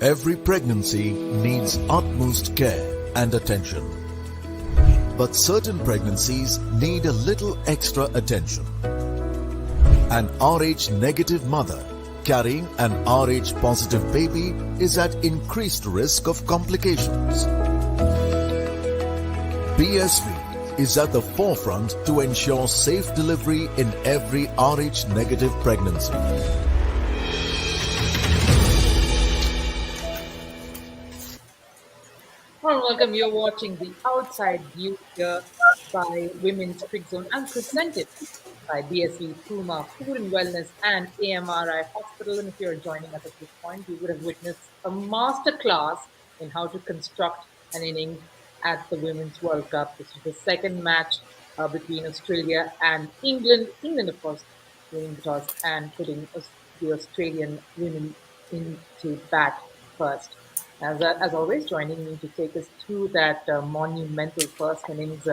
Every pregnancy needs utmost care and attention. But certain pregnancies need a little extra attention. An Rh negative mother carrying an Rh positive baby is at increased risk of complications. BSV is at the forefront to ensure safe delivery in every Rh negative pregnancy. Well, welcome. You're watching The Outside View here by Women's Crick Zone and presented by BSV, Puma, Food and Wellness, and AMRI Hospital. And if you're joining us at this point, you would have witnessed a master class in how to construct an innings at the Women's World Cup. This is the second match between Australia and England. England, of course, winning the toss and putting the Australian women into bat first. As always, joining me to take us through that monumental first innings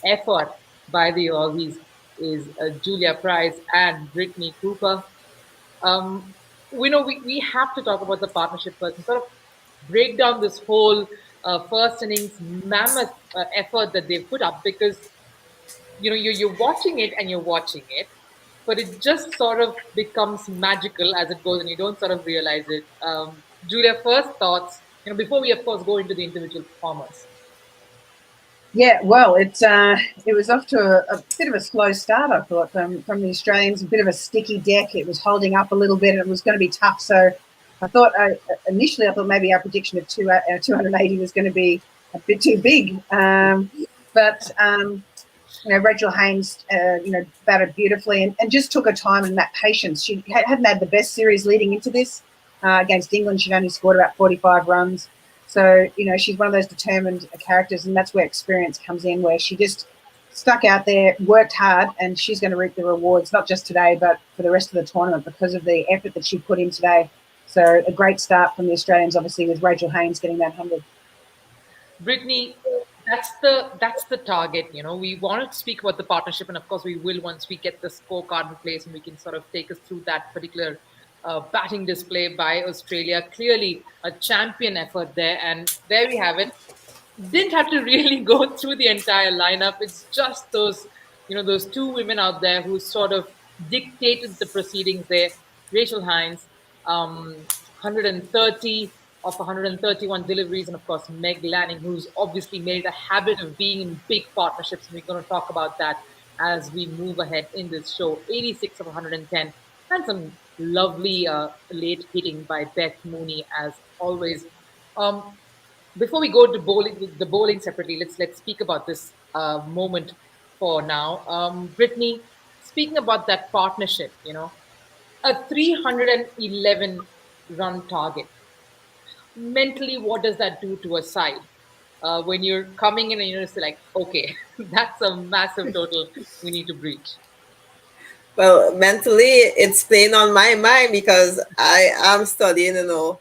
effort by the Aussies is Julia Price and Brittany Cooper. We have to talk about the partnership first and sort of break down this whole first innings mammoth effort that they put up, because you're watching it and you're watching it, but it just sort of becomes magical as it goes and you don't sort of realize it. Julia, first thoughts, before we of course go into the individual performers. Yeah, well, it was off to a bit of a slow start, I thought, from the Australians, a bit of a sticky deck. It was holding up a little bit and it was going to be tough. So I thought initially maybe our prediction of 280 was going to be a bit too big. But Rachael Haynes, batted beautifully and just took her time and that patience. She hadn't had the best series leading into this. Against England, she'd only scored about 45 runs. So, she's one of those determined characters, and that's where experience comes in, where she just stuck out there, worked hard, and she's going to reap the rewards, not just today, but for the rest of the tournament because of the effort that she put in today. So a great start from the Australians, obviously, with Rachael Haynes getting that 100. Brittany, that's the target. We want to speak about the partnership, and of course we will once we get the scorecard in place and we can sort of take us through that particular batting display by Australia. Clearly a champion effort there, and there we have it. Didn't have to really go through the entire lineup. It's just those two women out there who sort of dictated the proceedings there. Rachael Haynes, 130 of 131 deliveries, and of course Meg Lanning, who's obviously made a habit of being in big partnerships, and we're going to talk about that as we move ahead in this show. 86 of 110, and some lovely late hitting by Beth Mooney as always. Before we go to the bowling separately, let's speak about this moment for now. Brittany, speaking about that partnership, a 311 run target. Mentally, what does that do to a side? When you're coming in and you're just like, okay, that's a massive total we need to breach. Well, mentally, it's playing on my mind because I am studying, the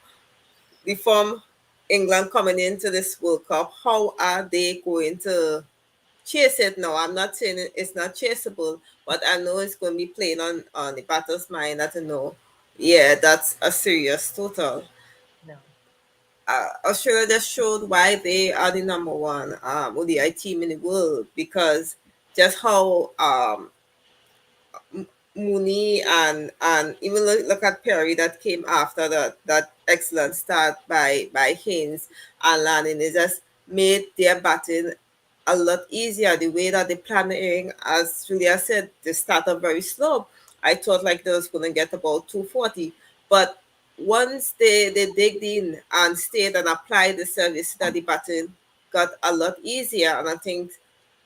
form England coming into this World Cup. How are they going to chase it now? I'm not saying it's not chaseable, but I know it's going to be playing on the batter's mind that yeah, that's a serious total. No. Australia just showed why they are the number one ODI team in the world, because just how Mooney and even look at Perry that came after that excellent start by Haynes and Lanning. It just made their batting a lot easier. The way that they planning, as Julia said, they started very slow. I thought like they was going to get about 240, but once they digged in and stayed and applied the service, that the batting got a lot easier. And I think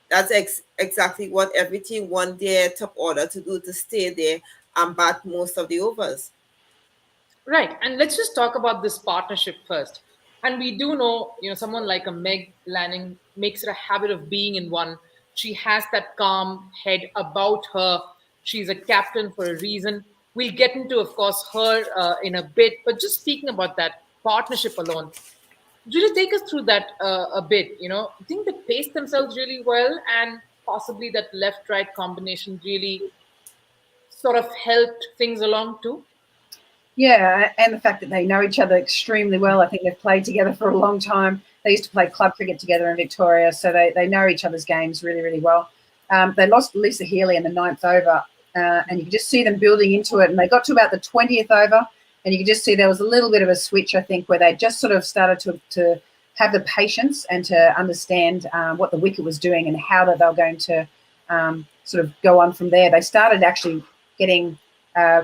that's exactly what every team want their top order to do, to stay there and bat most of the overs. Right. And let's just talk about this partnership first. And we do know, someone like a Meg Lanning makes it a habit of being in one. She has that calm head about her. She's a captain for a reason. We'll get into, of course, her in a bit. But just speaking about that partnership alone, Julie, take us through that a bit. I think they paced themselves really well, and possibly that left-right combination really sort of helped things along too. Yeah, and the fact that they know each other extremely well. I think they've played together for a long time. They used to play club cricket together in Victoria, so they know each other's games really, really well. They lost Lisa Healy in the 9th over, and you could just see them building into it. And they got to about the 20th over, and you could just see there was a little bit of a switch, I think, where they just sort of started to have the patience and to understand what the wicket was doing and how that they were going to sort of go on from there. They started actually getting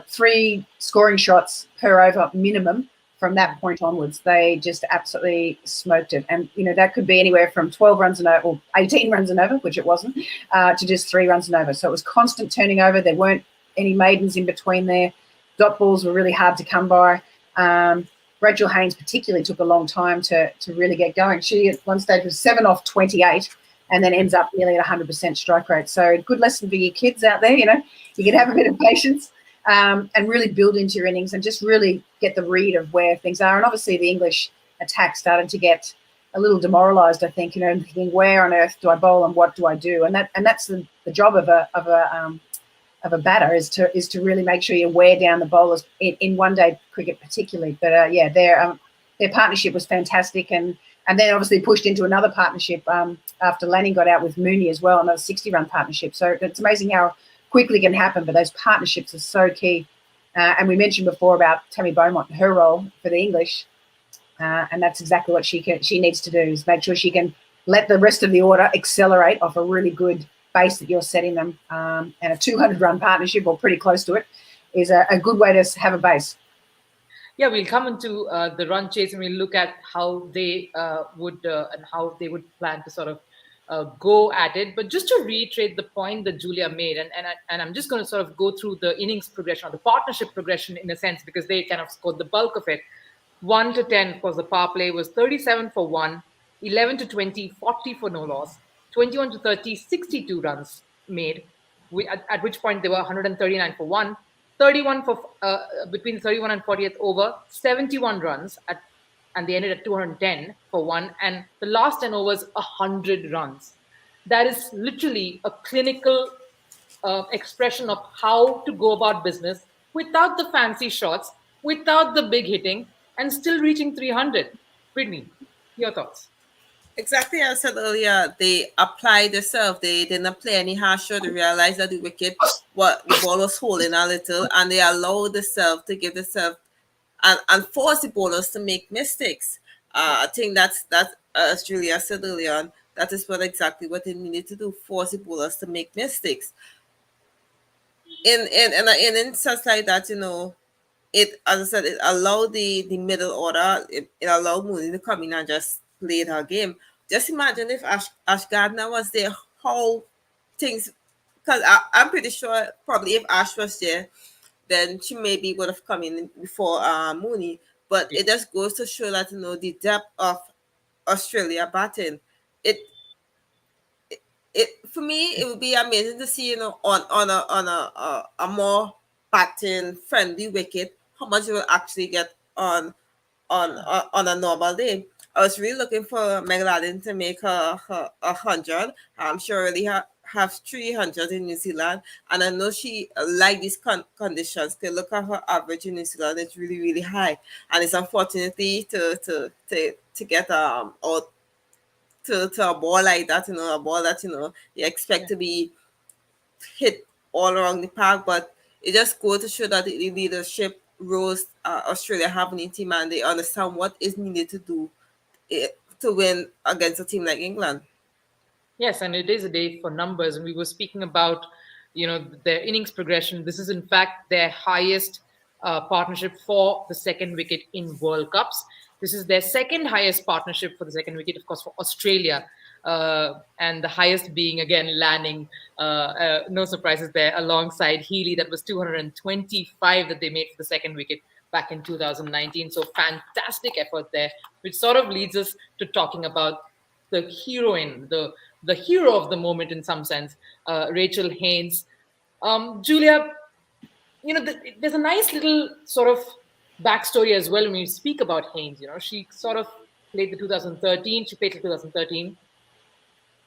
3 scoring shots per over minimum from that point onwards. They just absolutely smoked it. And, you know, that could be anywhere from 12 runs and over, or 18 runs and over, which it wasn't, to just 3 runs and over. So it was constant turning over. There weren't any maidens in between there. Dot balls were really hard to come by. Rachael Haynes particularly took a long time to really get going. She at one stage was 7 off 28 and then ends up nearly at 100% strike rate. So good lesson for your kids out there, you know. You can have a bit of patience and really build into your innings and just really get the read of where things are. And obviously the English attack started to get a little demoralised, I think, you know, thinking where on earth do I bowl and what do I do? And that's the job of a batter is to really make sure you wear down the bowlers in one-day cricket particularly. But yeah, their partnership was fantastic, and then obviously pushed into another partnership after Lanning got out with Mooney as well, another 60-run partnership. So it's amazing how quickly can happen, but those partnerships are so key. And we mentioned before about Tammy Beaumont and her role for the English, and that's exactly what she needs to do, is make sure she can let the rest of the order accelerate off a really good base that you're setting them. And a 200-run partnership, or pretty close to it, is a good way to have a base. Yeah, we'll come into the run chase and we'll look at how they would plan to sort of go at it. But just to reiterate the point that Julia made, and I'm just going to sort of go through the innings progression or the partnership progression in a sense, because they kind of scored the bulk of it. 1 to 10, of course, the power play was 37 for 1, 11 to 20, 40 for no loss, 21 to 30, 62 runs made, at which point they were 139 for 1, 31 for between 31 and 40th over, 71 runs and they ended at 210 for 1, and the last 10 overs 100 runs. That is literally a clinical expression of how to go about business without the fancy shots, without the big hitting, and still reaching 300. Whitney, your thoughts? Exactly as I said earlier, they applied the serve. They didn't play any harsher. They realized that the wicket, the ball was holding a little, and they allowed the serve to give the serve and force the bowlers to make mistakes. I think that's as Julia said earlier on, that is exactly what they needed to do, force the bowlers to make mistakes. In an instance like that, you know, it, as I said, it allowed the middle order, it allowed Mooney to come in and just play her game. Just imagine if Ash Gardner was there, how things, because I'm pretty sure probably if Ash was there, then she maybe would have come in before Mooney. But it just goes to show that, you know, the depth of Australia batting. It for me, it would be amazing to see, you know, on a more batting friendly wicket, how much you will actually get on a normal day. I was really looking for Meg Lanning to make her 100. I'm sure already have 300 in New Zealand, and I know she like these conditions. Because look at her average in New Zealand; it's really, really high, and it's unfortunately to get out to a ball like that, you know, a ball that, you know, you expect to be hit all around the park. But it just goes to show that the leadership roles Australia have in the team, and they understand what is needed to do to win against a team like England. Yes, and it is a day for numbers. And we were speaking about, you know, their innings progression. This is in fact their highest partnership for the second wicket in World Cups. This is their second highest partnership for the second wicket, of course, for Australia. And the highest being, again, Lanning. No surprises there, alongside Healy. That was 225 that they made for the second wicket back in 2019. So fantastic effort there, which sort of leads us to talking about the heroine, the hero of the moment in some sense, Rachael Haynes. Julia, you know, there's a nice little sort of backstory as well when we speak about Haynes. You know, she sort of played till 2013,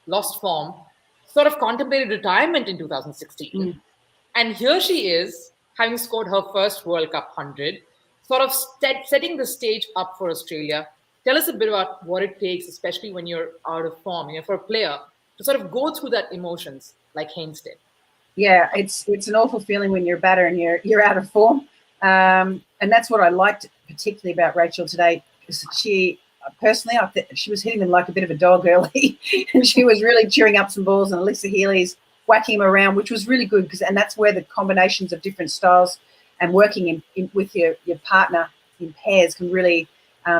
lost form, sort of contemplated retirement in 2016. And here she is, having scored her first World Cup 100, sort of setting the stage up for Australia. Tell us a bit about what it takes, especially when you're out of form, for a player to sort of go through that emotions like Haynes did. Yeah, it's an awful feeling when you're a batter and you're out of form, and that's what I liked particularly about Rachael today. She personally, she was hitting them like a bit of a dog early, and she was really cheering up some balls, and Alyssa Healy's whacking him around, which was really good and that's where the combinations of different styles and working with your partner in pairs can really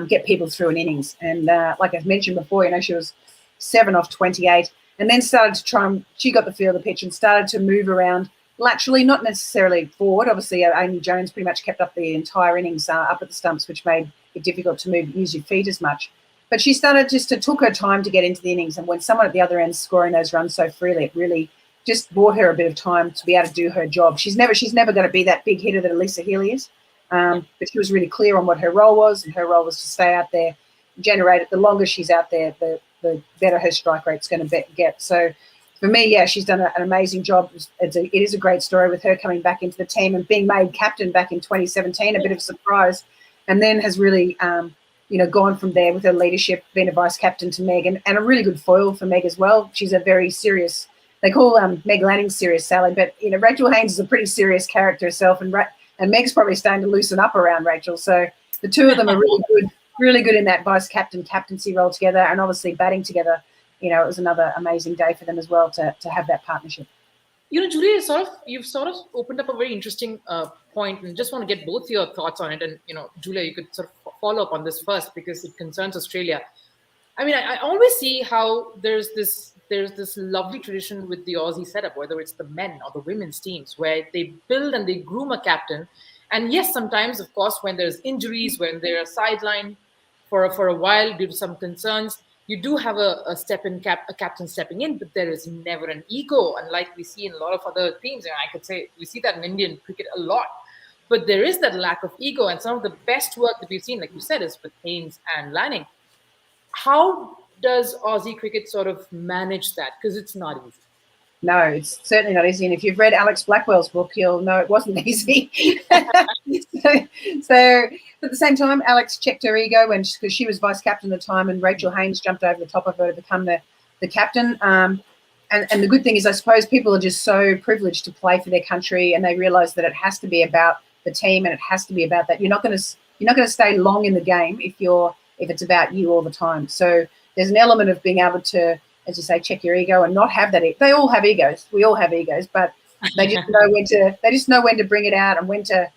get people through an innings. And like I mentioned before, she was 7 off 28. And then started to try and she got the feel of the pitch and started to move around laterally, not necessarily forward. Obviously, Amy Jones pretty much kept up the entire innings up at the stumps, which made it difficult to use your feet as much. But she started just to took her time to get into the innings. And when someone at the other end scoring those runs so freely, it really just bought her a bit of time to be able to do her job. She's never going to be that big hitter that Alyssa Healy is. But she was really clear on what her role was, and her role was to stay out there, generate it. The longer she's out there, the better her strike rate's going to get. So for me, she's done an amazing job. It is a great story with her coming back into the team and being made captain back in 2017, a bit of a surprise, and then has really, gone from there with her leadership, being a vice captain to Meg, and a really good foil for Meg as well. She's a very serious, they call Meg Lanning serious Sally, but Rachael Haynes is a pretty serious character herself, and Meg's probably starting to loosen up around Rachael. So the two of them are really good in that vice captaincy role together, and obviously batting together. It was another amazing day for them as well to have that partnership. Julia, you've sort of opened up a very interesting point, and just want to get both your thoughts on it. And Julia, you could sort of follow up on this first because it concerns Australia. I mean, I always see how there's this lovely tradition with the Aussie setup, whether it's the men or the women's teams, where they build and they groom a captain. And yes, sometimes, of course, when there's injuries, when they're sidelined for a while due to some concerns, you do have a captain stepping in, but there is never an ego, unlike we see in a lot of other teams. And I could say we see that in Indian cricket a lot. But there is that lack of ego, and some of the best work that we've seen, like you said, is with Haynes and Lanning. How does Aussie cricket sort of manage that? Because it's not easy. No, it's certainly not easy. And if you've read Alex Blackwell's book, you'll know it wasn't easy. so at the same time, Alex checked her ego because she was vice captain at the time, and Rachael Haynes jumped over the top of her to become the captain. And the good thing is, I suppose people are just so privileged to play for their country, and they realise that it has to be about the team, and it has to be about that. You're not going to stay long in the game if it's about you all the time. So there's an element of being able to, as you say, check your ego and not have that. They all have egos. We all have egos, but they just know when to bring it out and when to,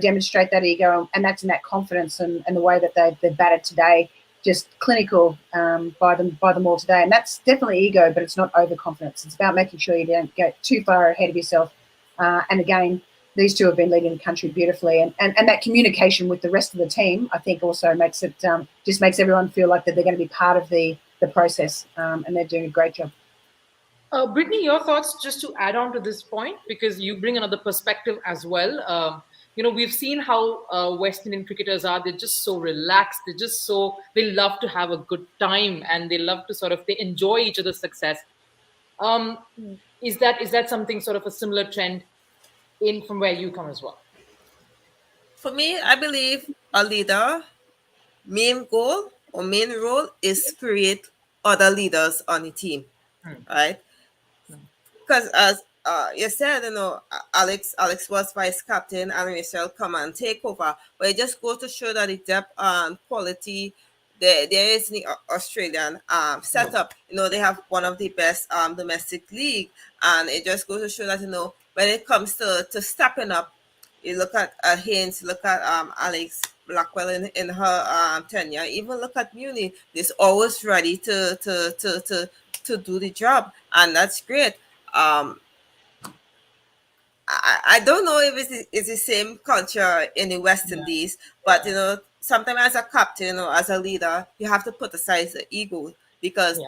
demonstrate that ego, and that's in that confidence and the way that they've batted today, just clinical by them all today. And that's definitely ego, but it's not overconfidence. It's about making sure you don't get too far ahead of yourself. And again, these two have been leading the country beautifully, and that communication with the rest of the team, I think, also makes it just makes everyone feel like that they're going to be part of the process, and they're doing a great job. Brittany, your thoughts, just to add on to this point, because you bring another perspective as well. We've seen how West Indian cricketers are. They're just so relaxed. They love to have a good time, and they love to they enjoy each other's success. Is that something sort of a similar trend from where you come as well? For me, I believe a leader main goal or main role is to create other leaders on the team, right? Because as you said, Alex was vice captain and Rachael come and take over, but it just goes to show that the depth and quality there is in the Australian setup. They have one of the best domestic league, and it just goes to show that when it comes to stepping up, you look at Haynes, look at Alex Blackwell in her tenure, even look at Muni. They're always ready to do the job, and that's great. I don't know if it's the same culture in the West Indies, but sometimes as a captain or as a leader, you have to put aside the ego, because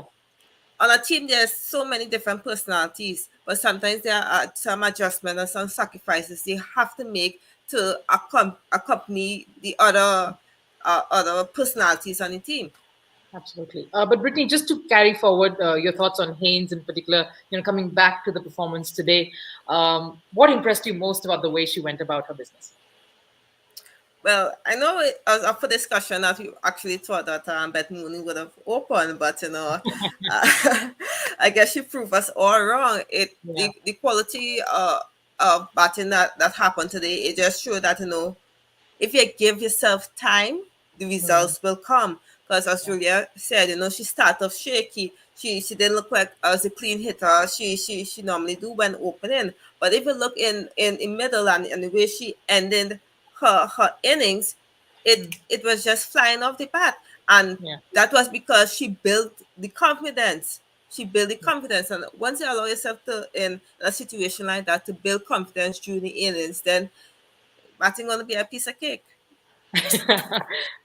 on a team there's so many different personalities, but sometimes there are some adjustments and some sacrifices they have to make to accompany the other personalities on the team. Absolutely. But Brittany, just to carry forward your thoughts on Haynes in particular, coming back to the performance today, what impressed you most about the way she went about her business? Well, I know it was up for discussion that we actually thought that Beth Mooney would have opened, but I guess she proved us all wrong. Yeah. The quality of batting that happened today, it just showed that if you give yourself time, the results will come. Because as Julia said, she started off shaky. She didn't look like as a clean hitter she normally do when opening. But if you look in the middle and the way she ended her innings, it was just flying off the bat. And Yeah. that was because she built the confidence. She built the confidence. And once you allow yourself to in a situation like that to build confidence during the innings, then batting gonna be a piece of cake.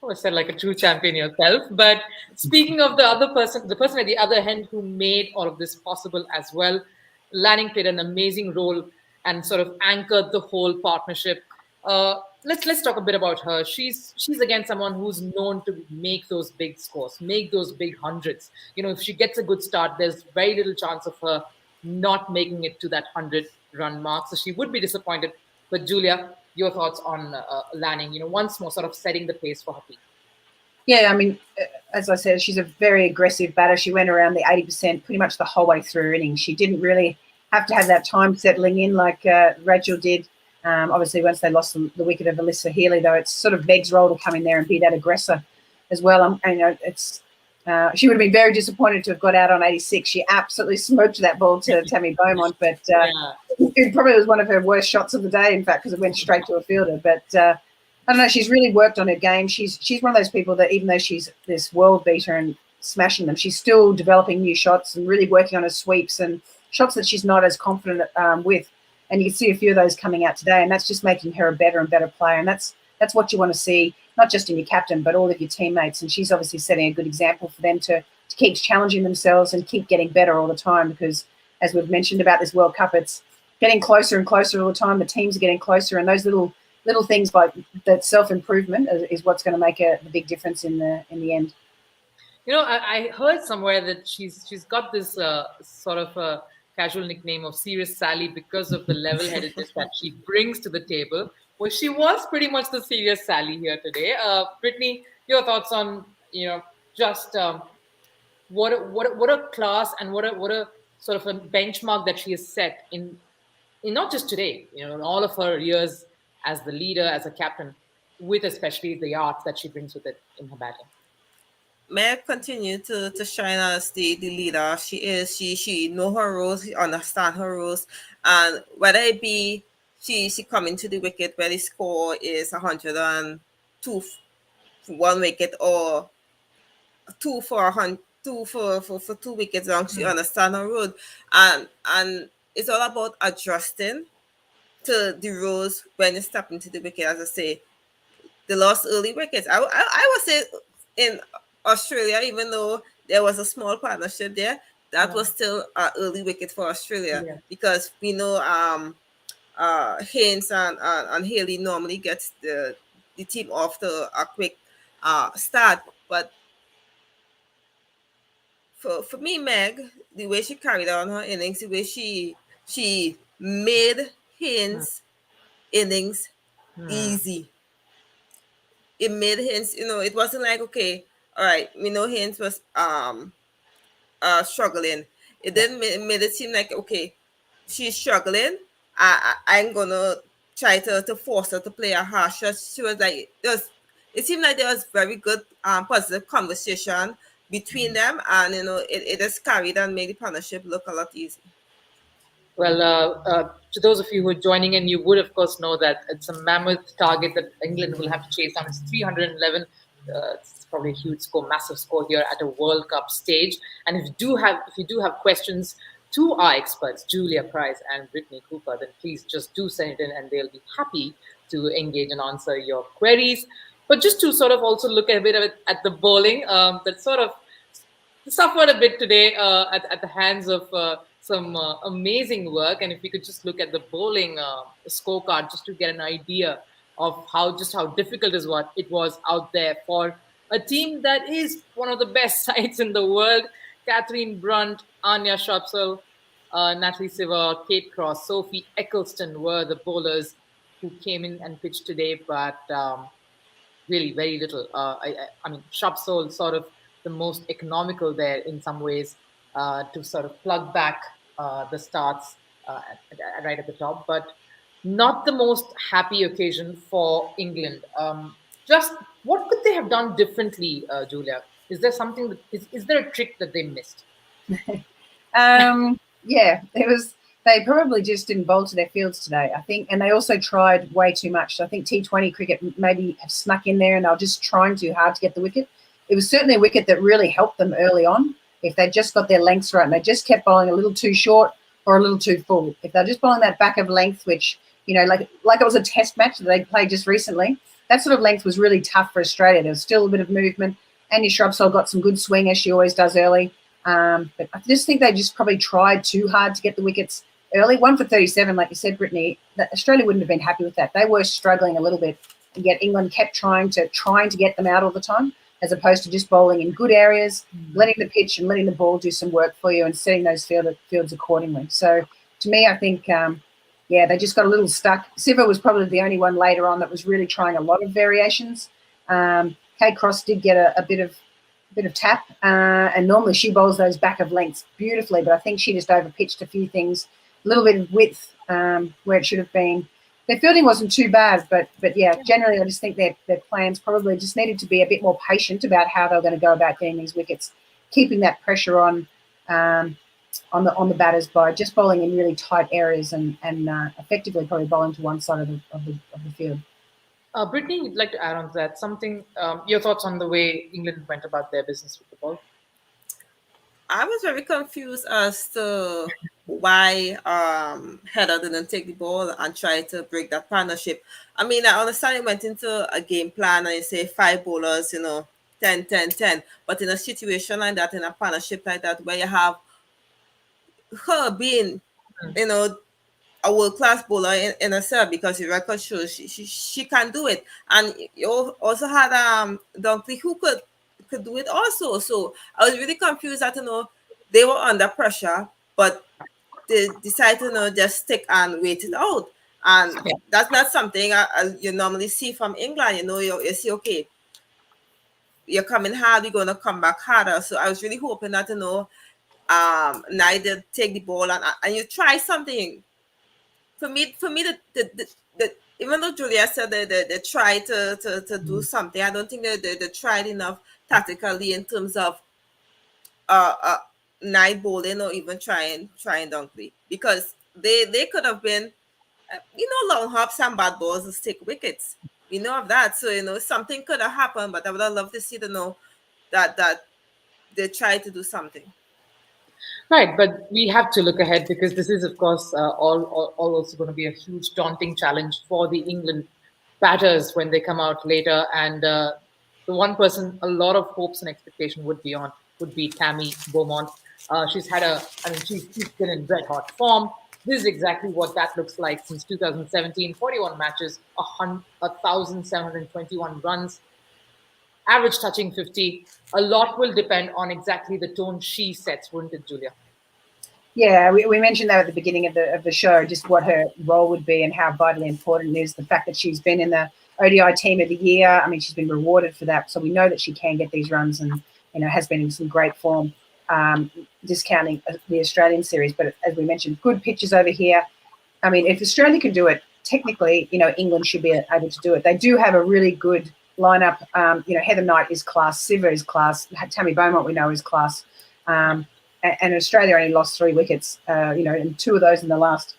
Oh, said like a true champion yourself. But speaking of the other person, the person at the other end who made all of this possible as well, Lanning played an amazing role and sort of anchored the whole partnership. Let's talk a bit about her. She's again someone who's known to make those big scores, make those big hundreds. If she gets a good start, there's very little chance of her not making it to that 100-run mark. So she would be disappointed. But Julia, your thoughts on Lanning? Once more, sort of setting the pace for her team. Yeah, I mean, as I said, she's a very aggressive batter. She went around the 80% pretty much the whole way through her innings. She didn't really have to have that time settling in like Rachael did. Obviously, once they lost the wicket of Alyssa Healy, though, it's sort of Meg's role to come in there and be that aggressor as well. She would have been very disappointed to have got out on 86. She absolutely smoked that ball to Tammy Beaumont, but it probably was one of her worst shots of the day, in fact, because it went straight to a fielder. But I don't know, she's really worked on her game. She's one of those people that even though she's this world beater and smashing them, she's still developing new shots and really working on her sweeps and shots that she's not as confident with. And you can see a few of those coming out today, and that's just making her a better and better player. And that's what you want to see, not just in your captain, but all of your teammates. And she's obviously setting a good example for them to keep challenging themselves and keep getting better all the time because, as we've mentioned about this World Cup, it's getting closer and closer all the time. The teams are getting closer, and those little things like that self-improvement is what's going to make the big difference in the end. I heard somewhere that she's got this sort of a casual nickname of Serious Sally because of the level-headedness that she brings to the table. Well, she was pretty much the Serious Sally here today. Brittany, your thoughts on just what a class and what a sort of a benchmark that she has set in not just today, in all of her years as the leader, as a captain, with especially the arts that she brings with it in her batting. May I continue to shine as the leader she is. She know her roles, she understand her roles, and whether it be she coming to the wicket where the score is 102 for one wicket or two for 100, two for 2 wickets long, she understand her role, and it's all about adjusting to the roles when you step into the wicket. As I say, they lost early wickets. I would say in Australia, even though there was a small partnership there, that was still an early wicket for Australia because we know Haynes and Haley normally gets the team off to a quick start. But for me, Meg, the way she carried on her innings, the way she made Haynes' innings easy. It made Haynes, it wasn't like, okay, all right, we know Haynes was struggling. It then made it seem like, okay, she's struggling. I'm gonna try to force her to play a harsh shot. She was like, it seemed like there was very good positive conversation between them, and it just carried and made the partnership look a lot easier. Well, to those of you who are joining in, you would, of course, know that it's a mammoth target that England will have to chase down. It's 311. It's probably a huge score, massive score here at a World Cup stage. And if you do have questions to our experts, Julia Price and Brittany Cooper, then please just do send it in, and they'll be happy to engage and answer your queries. But just to sort of also look a bit of it at the bowling, that sort of suffered a bit today at the hands of some amazing work. And if we could just look at the bowling scorecard just to get an idea of how difficult it was out there for a team that is one of the best sides in the world. Catherine Brunt, Anya Sharpsell, Natalie Siver, Kate Cross, Sophie Eccleston were the bowlers who came in and pitched today. But really very little. I mean, Shubsole sort of the most economical there in some ways to sort of plug back the starts right at the top, but not the most happy occasion for England. Just what could they have done differently, Julia? Is there something that is there a trick that they missed? Yeah, it was. They probably just didn't bowl to their fields today, I think, and they also tried way too much. So I think T20 cricket maybe have snuck in there, and they were just trying too hard to get the wicket. It was certainly a wicket that really helped them early on. If they just got their lengths right and they just kept bowling a little too short or a little too full, if they're just bowling that back of length, which like it was a test match that they played just recently, that sort of length was really tough for Australia. There was still a bit of movement, and your Shrubsole got some good swing as she always does early. But I just think they just probably tried too hard to get the wickets early. 1 for 37, like you said, Brittany. Australia wouldn't have been happy with that. They were struggling a little bit, and yet England kept trying to get them out all the time, as opposed to just bowling in good areas, letting the pitch and letting the ball do some work for you and setting those fields accordingly. So to me, I think, they just got a little stuck. Siva was probably the only one later on that was really trying a lot of variations. Kate Cross did get a bit of tap, and normally she bowls those back of lengths beautifully, but I think she just overpitched a few things, a little bit of width where it should have been. Their fielding wasn't too bad, but yeah, generally I just think their plans probably just needed to be a bit more patient about how they were going to go about getting these wickets, keeping that pressure on the batters by just bowling in really tight areas and effectively probably bowling to one side of the field. Brittany, you'd like to add on to that something? Your thoughts on the way England went about their business with the ball? I was very confused as to why Heather didn't take the ball and try to break that partnership. I mean, I understand it went into a game plan and you say 5 bowlers, 10, 10, 10. But in a situation like that, in a partnership like that, where you have her being, a world-class bowler in herself, because the record shows she can do it, and you also had Dunkley who could do it also. So I was really confused that they were under pressure, but they decided to just stick and wait it out, and that's not something you normally see from England. You see, okay, you're coming hard, you're going to come back harder. So I was really hoping that neither take the ball and you try something. For me, the even though Julia said they tried to do something, I don't think they tried enough tactically in terms of night bowling or even trying Dunkley, because they could have been long hops and bad balls to stick wickets. We know of that, so something could have happened, but I would have loved to see that they tried to do something. Right, but we have to look ahead because this is, of course, all also going to be a huge daunting challenge for the England batters when they come out later. And the one person a lot of hopes and expectation would be Tammy Beaumont. She's been in red hot form. This is exactly what that looks like since 2017. 41 matches, 1,721 runs, average touching 50. A lot will depend on exactly the tone she sets, wouldn't it, Julia? Yeah, we mentioned that at the beginning of the show, just what her role would be and how vitally important it is. The fact that she's been in the ODI team of the year. I mean, she's been rewarded for that. So we know that she can get these runs and, has been in some great form, discounting the Australian series. But as we mentioned, good pitches over here. I mean, if Australia can do it, technically, England should be able to do it. They do have a really good lineup. Heather Knight is class, Siva is class, Tammy Beaumont we know is class. And Australia only lost 3 wickets, and 2 of those in the last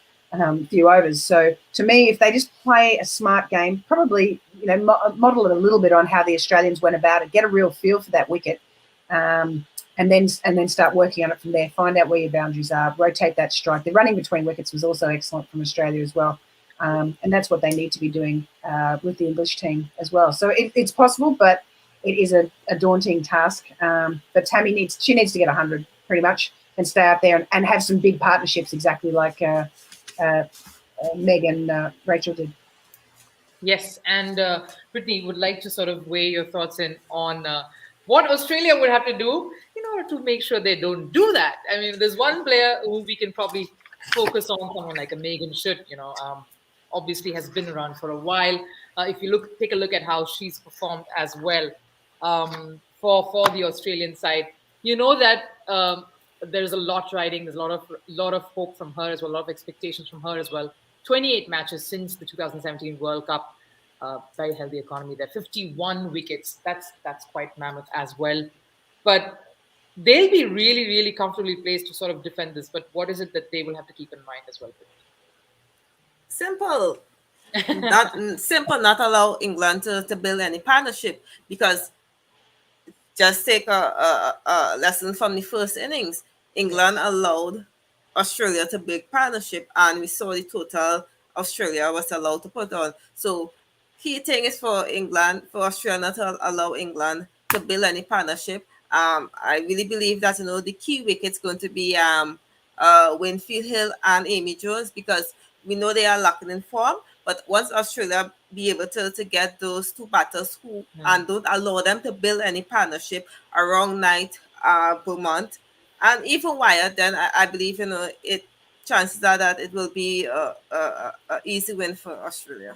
few overs. So to me, if they just play a smart game, probably, model it a little bit on how the Australians went about it, get a real feel for that wicket, and then start working on it from there, find out where your boundaries are, rotate that strike. The running between wickets was also excellent from Australia as well. And that's what they need to be doing with the English team as well. So it's possible, but it is a daunting task. But Tammy needs to get 100 pretty much and stay out there and have some big partnerships, exactly like Meg and Rachael did. Yes, and Brittany would like to sort of weigh your thoughts in on what Australia would have to do in order to make sure they don't do that. I mean, there's one player who we can probably focus on, someone like a Megan Schutt, obviously has been around for a while. If you take a look at how she's performed as well for the Australian side, you know that there's a lot riding. There's a lot of hope from her as well, a lot of expectations from her as well. 28 matches since the 2017 World Cup. Very healthy economy there. 51 wickets. That's quite mammoth as well. But they'll be really, really comfortably placed to sort of defend this. But what is it that they will have to keep in mind as well? Simple. Not allow England to build any partnership, because just take a lesson from the first innings. England allowed Australia to build partnership, and we saw the total Australia was allowed to put on. So key thing is for Australia not to allow England to build any partnership. I really believe that the key wicket's going to be Winfield Hill and Amy Jones, because we know they are lacking in form. But once Australia be able to get those two batters and don't allow them to build any partnership around Knight, Beaumont, and even Wyatt, then I believe it chances are that it will be a easy win for Australia.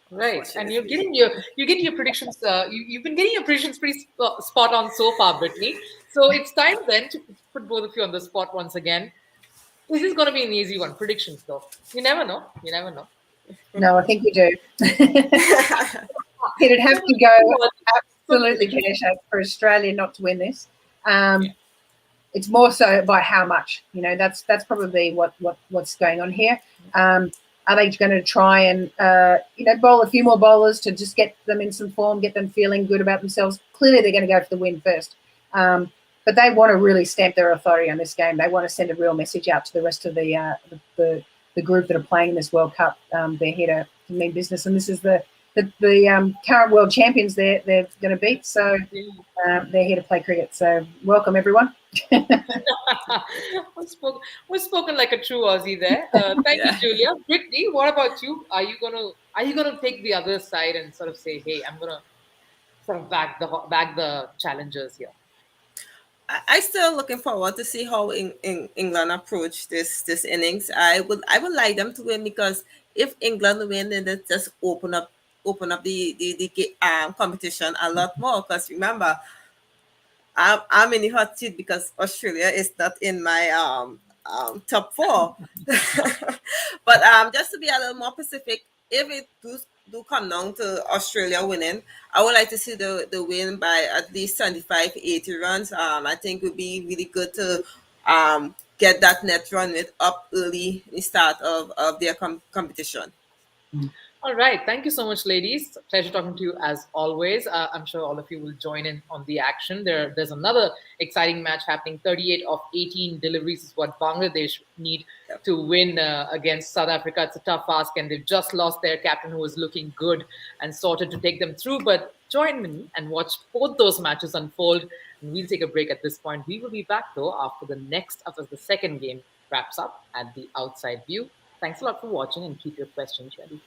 Right, and you're getting your predictions. You've been getting your predictions pretty spot on so far, Brittany. So it's time then to put both of you on the spot once again. This is going to be an easy one. Predictions, though. You never know. You never know. No, I think we do. It'd have to go absolutely pear-shaped for Australia not to win this. It's more so by how much. That's probably what's going on here. Are they going to try and bowl a few more bowlers to just get them in some form, get them feeling good about themselves? Clearly, they're going to go for the win first. But they want to really stamp their authority on this game. They want to send a real message out to the rest of the group that are playing in this World Cup. They're here to mean business, and this is the current world champions they're going to beat. So they're here to play cricket. So welcome, everyone. We've spoken like a true Aussie there. Thank you, Julia. Brittany, what about you? Are you gonna take the other side and sort of say, hey, I'm gonna sort of back the challengers here? I still looking forward to see how England approach this innings. I would like them to win, because if England win, then they just open up the competition a lot more. Because remember, I'm in the hot seat because Australia is not in my top 4. But just to be a little more specific, if it do come down to Australia winning, I would like to see the win by at least 75-80 runs. I think it would be really good to get that net run rate up early in the start of their competition. All right. Thank you so much, ladies. Pleasure talking to you as always. I'm sure all of you will join in on the action. There's another exciting match happening. 38 of 18 deliveries is what Bangladesh need to win against South Africa. It's a tough ask, and they've just lost their captain, who was looking good and sorted to take them through. But join me and watch both those matches unfold. And we'll take a break at this point. We will be back, though, after the second game wraps up at the Outside View. Thanks a lot for watching, and keep your questions ready.